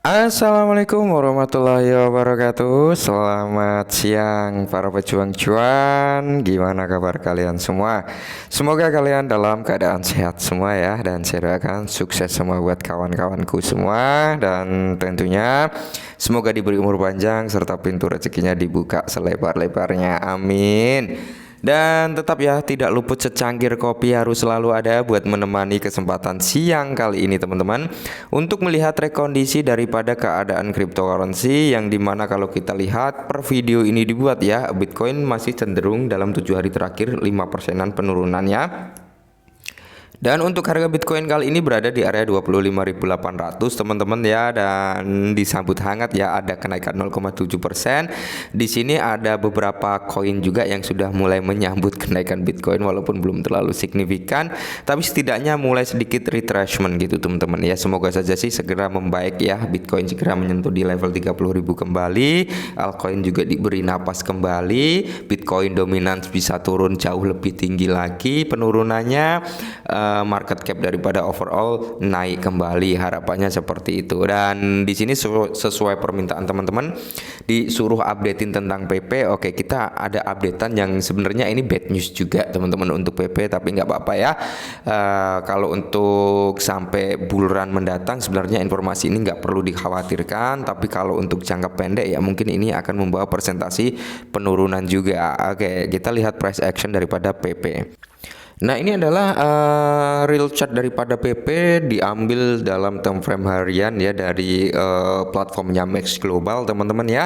Assalamualaikum warahmatullahi wabarakatuh. Selamat siang para pejuang cuan. Gimana kabar kalian semua? Semoga kalian dalam keadaan sehat semua ya. Dan saya doakan sukses semua buat kawan-kawanku semua. Dan tentunya semoga diberi umur panjang serta pintu rezekinya dibuka selebar-lebarnya. Amin. Dan tetap ya, tidak luput secangkir kopi harus selalu ada buat menemani kesempatan siang kali ini teman-teman, untuk melihat rekondisi daripada keadaan cryptocurrency, yang dimana kalau kita lihat per video ini dibuat ya, Bitcoin masih cenderung dalam 7 hari terakhir 5%-an penurunannya. Dan untuk harga Bitcoin kali ini berada di area 25.800 teman-teman ya, dan disambut hangat ya, ada kenaikan 0,7%. Di sini ada beberapa koin juga yang sudah mulai menyambut kenaikan Bitcoin walaupun belum terlalu signifikan, tapi setidaknya mulai sedikit retracement gitu teman-teman ya. Semoga saja sih segera membaik ya, Bitcoin segera menyentuh di level 30.000 kembali, altcoin juga diberi napas kembali, Bitcoin dominance bisa turun jauh lebih tinggi lagi penurunannya, market cap daripada overall naik kembali, harapannya seperti itu. Dan di sini sesuai permintaan teman-teman disuruh updatein tentang PP. Oke, kita ada updatean yang sebenarnya ini bad news juga teman-teman untuk PP, tapi nggak apa-apa ya. Kalau untuk sampai bull run mendatang sebenarnya informasi ini nggak perlu dikhawatirkan, tapi kalau untuk jangka pendek ya mungkin ini akan membawa presentasi penurunan juga. Oke, kita lihat price action daripada PP. Nah, ini adalah real chart daripada PP diambil dalam time frame harian ya, dari platformnya Max Global teman-teman ya.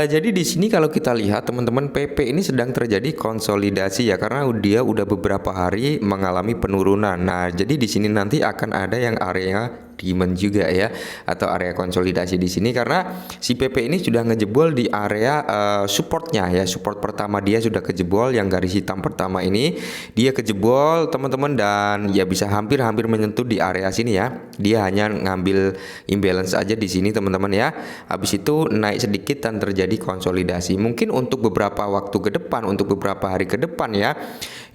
Jadi di sini kalau kita lihat teman-teman, PP ini sedang terjadi konsolidasi ya, karena dia udah beberapa hari mengalami penurunan. Nah, jadi di sini nanti akan ada yang area demand juga ya, atau area konsolidasi di sini, karena si PP ini sudah ngejebol di area supportnya ya. Support pertama dia sudah kejebol, yang garis hitam pertama ini dia kejebol teman-teman, dan ya bisa hampir-hampir menyentuh di area sini ya. Dia hanya ngambil imbalance aja di sini teman-teman ya. Habis itu naik sedikit dan terjadi konsolidasi. Mungkin untuk beberapa waktu ke depan, untuk beberapa hari ke depan ya,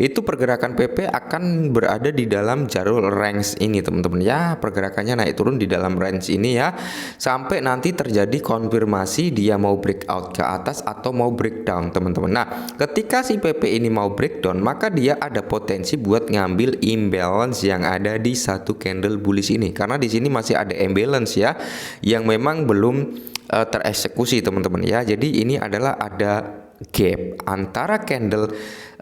itu pergerakan PP akan berada di dalam jalur range ini teman-teman ya. Pergerakannya naik turun di dalam range ini ya, sampai nanti terjadi konfirmasi dia mau breakout ke atas atau mau breakdown teman-teman. Nah, ketika si PP ini mau breakdown, maka dia ada potensi buat ngambil imbalance yang ada di satu candle bullish ini, karena di sini masih ada imbalance ya, yang memang belum tereksekusi teman-teman ya. Jadi ini adalah ada gap antara candle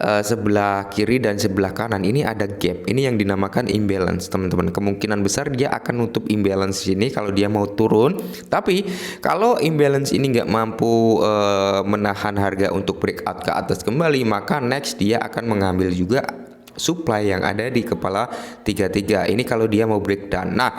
sebelah kiri dan sebelah kanan. Ini ada gap, ini yang dinamakan imbalance teman-teman. Kemungkinan besar dia akan nutup imbalance ini kalau dia mau turun. Tapi kalau imbalance ini nggak mampu menahan harga untuk breakout ke atas kembali, maka next dia akan mengambil juga supply yang ada di kepala 33 ini kalau dia mau breakdown. Nah,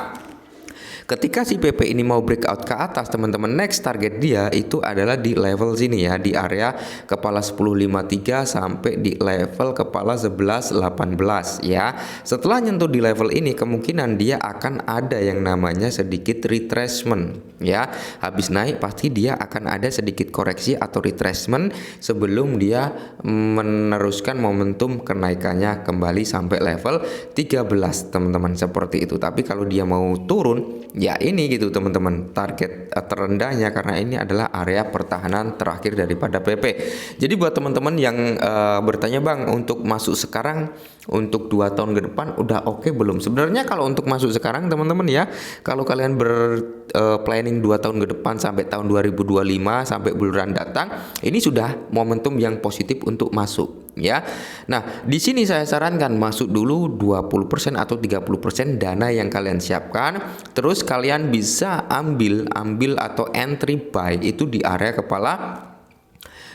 ketika si PP ini mau breakout ke atas teman-teman, next target dia itu adalah di level sini ya, di area kepala 1053 sampai di level kepala 1118 ya. Setelah nyentuh di level ini, kemungkinan dia akan ada yang namanya sedikit retracement ya. Habis naik pasti dia akan ada sedikit koreksi atau retracement sebelum dia meneruskan momentum kenaikannya kembali sampai level 13 teman-teman, seperti itu. Tapi kalau dia mau turun ya ini gitu teman-teman, target terendahnya, karena ini adalah area pertahanan terakhir daripada PP. Jadi buat teman-teman yang bertanya, Bang, untuk masuk sekarang untuk 2 tahun ke depan udah oke belum? Sebenarnya kalau untuk masuk sekarang teman-teman ya, kalau kalian planning 2 tahun ke depan sampai tahun 2025 sampai bulan datang, ini sudah momentum yang positif untuk masuk ya. Nah, di sini saya sarankan masuk dulu 20% atau 30% dana yang kalian siapkan. Terus kalian bisa ambil atau entry buy itu di area kepala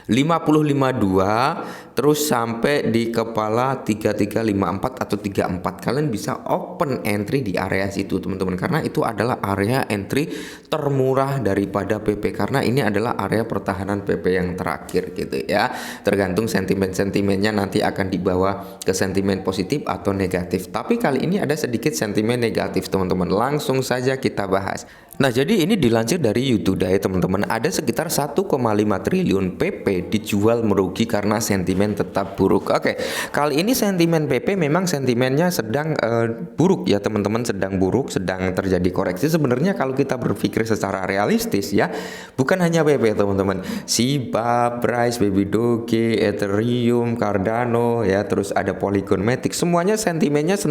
5052 terus sampai di kepala 3354 atau 34. Kalian bisa open entry di area situ teman-teman, karena itu adalah area entry termurah daripada PP, karena ini adalah area pertahanan PP yang terakhir gitu ya. Tergantung sentimen-sentimennya nanti akan dibawa ke sentimen positif atau negatif. Tapi kali ini ada sedikit sentimen negatif teman-teman. Langsung saja kita bahas. Nah, jadi ini dilansir dari YouTube ya teman-teman. Ada sekitar 1,5 triliun PP dijual merugi karena sentimen tetap buruk. Oke, kali ini sentimen PP memang sentimennya sedang buruk ya teman-teman, sedang buruk, sedang terjadi koreksi. Sebenarnya kalau kita berpikir secara realistis ya, bukan hanya PP teman-teman. Shiba, Price, Baby Doge, Ethereum, Cardano ya, terus ada Polygon Matic. Semuanya sentimennya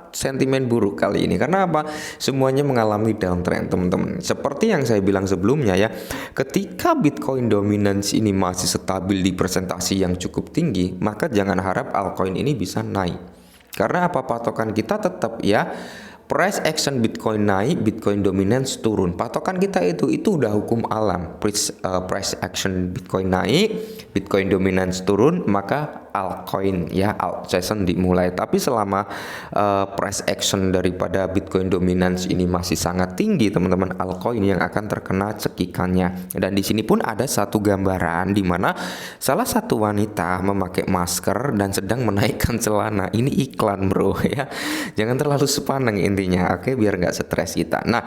sentimen buruk kali ini. Karena apa? Semuanya mengalami downtrend teman-teman. Seperti yang saya bilang sebelumnya ya, ketika Bitcoin dominance ini masih stabil di presentasi yang cukup tinggi, maka jangan harap altcoin ini bisa naik. Karena apa, patokan kita tetap ya, price action Bitcoin naik, Bitcoin dominance turun. Patokan kita itu udah hukum alam. Price action Bitcoin naik, Bitcoin dominance turun, maka altcoin ya, alt season dimulai. Tapi selama price action daripada Bitcoin dominance ini masih sangat tinggi teman-teman, altcoin yang akan terkena cekikannya. Dan di sini pun ada satu gambaran di mana salah satu wanita memakai masker dan sedang menaikkan celana. Ini iklan bro ya, jangan terlalu sepaneng intinya, oke, biar nggak stres kita. Nah,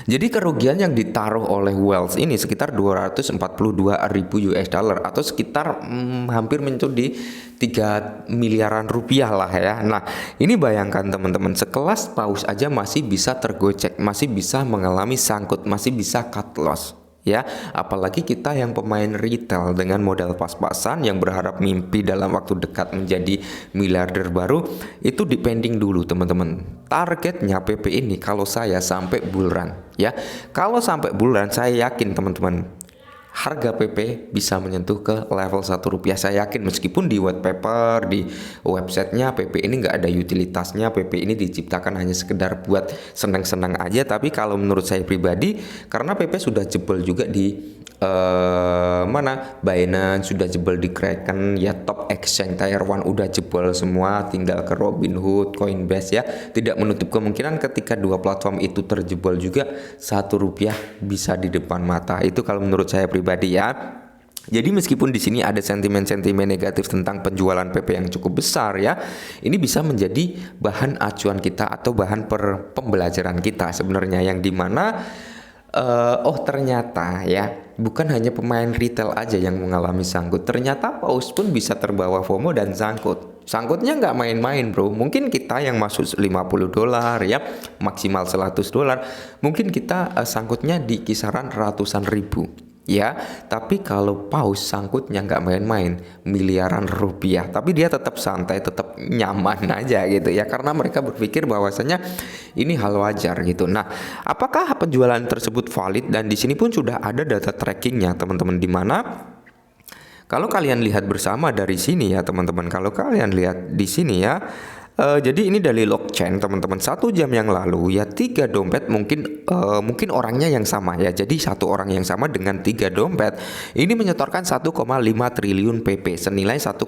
jadi kerugian yang ditaruh oleh Wells ini sekitar 242.000 US dollar atau sekitar hampir menyentuh di 3 miliaran rupiah lah ya. Nah, ini bayangkan teman-teman, sekelas paus aja masih bisa tergocek, masih bisa mengalami sangkut, masih bisa cut loss. Ya, apalagi kita yang pemain retail dengan modal pas-pasan yang berharap mimpi dalam waktu dekat menjadi miliarder baru, itu dipending dulu teman-teman. Targetnya PP ini kalau saya sampai bull run ya. Kalau sampai bull run saya yakin teman-teman, harga PP bisa menyentuh ke level Rp1. Saya yakin, meskipun di white paper, di websitenya PP ini nggak ada utilitasnya, PP ini diciptakan hanya sekedar buat senang-senang aja. Tapi kalau menurut saya pribadi, karena PP sudah jebol juga di Binance, sudah jebol di Kraken ya, top exchange tier 1 udah jebol semua, tinggal ke Robinhood, Coinbase ya. Tidak menutup kemungkinan ketika dua platform itu terjebol juga, Rp1 bisa di depan mata. Itu kalau menurut saya pribadi ya. Jadi meskipun di sini ada sentimen-sentimen negatif tentang penjualan PP yang cukup besar ya, ini bisa menjadi bahan acuan kita atau bahan pembelajaran kita sebenarnya, yang dimana ternyata ya, bukan hanya pemain retail aja yang mengalami sangkut. Ternyata paus pun bisa terbawa FOMO dan sangkut. Sangkutnya nggak main-main bro. Mungkin kita yang masuk $50 ya, maksimal $100, mungkin kita sangkutnya di kisaran ratusan ribu ya. Tapi kalau paus sangkutnya nggak main-main, miliaran rupiah. Tapi dia tetap santai, tetap nyaman aja gitu ya, karena mereka berpikir bahwasanya ini hal wajar gitu. Nah, apakah penjualan tersebut valid? Dan di sini pun sudah ada data trackingnya teman-teman, di mana kalau kalian lihat bersama dari sini ya teman-teman, kalau kalian lihat di sini ya, jadi ini dari Blockchain teman-teman, 1 jam yang lalu ya, 3 dompet mungkin orangnya yang sama ya. Jadi satu orang yang sama dengan 3 dompet ini menyetorkan 1,5 triliun PP senilai 1,2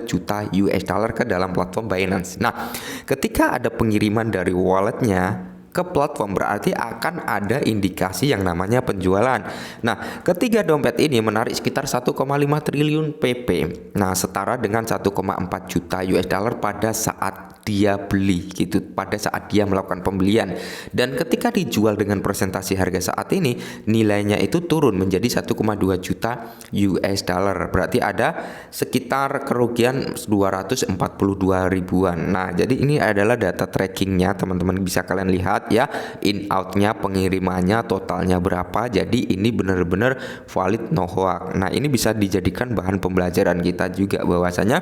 juta US dollar ke dalam platform Binance. Nah, ketika ada pengiriman dari walletnya ke platform, berarti akan ada indikasi yang namanya penjualan. Nah, ketiga dompet ini menarik sekitar 1,5 triliun PP. Nah, setara dengan 1,4 juta US dollar pada saat dia beli gitu, pada saat dia melakukan pembelian. Dan ketika dijual dengan presentasi harga saat ini, nilainya itu turun menjadi 1,2 juta US dollar. Berarti ada sekitar kerugian 242 ribuan. Nah, jadi ini adalah data trackingnya teman-teman, bisa kalian lihat ya, in outnya, pengirimannya, totalnya berapa. Jadi ini benar-benar valid, no hoax. Nah, ini bisa dijadikan bahan pembelajaran kita juga, bahwasanya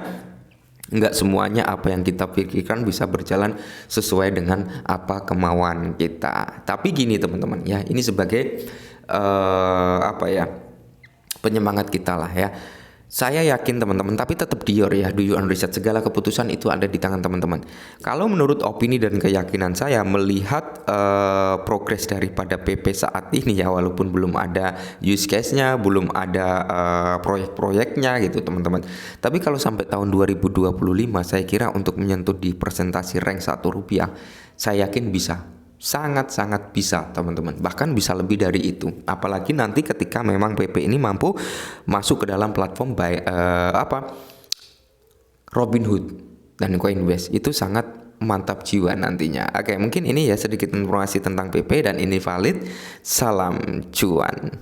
nggak semuanya apa yang kita pikirkan bisa berjalan sesuai dengan apa kemauan kita. Tapi gini teman-teman ya, ini sebagai penyemangat kita lah ya. Saya yakin teman-teman, tapi tetap do your own research. Segala keputusan itu ada di tangan teman-teman. Kalau menurut opini dan keyakinan saya, melihat progres daripada PP saat ini ya, walaupun belum ada use case-nya, belum ada proyek-proyeknya gitu teman-teman. Tapi kalau sampai tahun 2025, saya kira untuk menyentuh di presentasi rank Rp1, saya yakin bisa. Sangat-sangat bisa teman-teman, bahkan bisa lebih dari itu. Apalagi nanti ketika memang PP ini mampu masuk ke dalam platform Robinhood dan Coinbase, itu sangat mantap jiwa nantinya. Oke, mungkin ini ya sedikit informasi tentang PP dan ini valid. Salam cuan.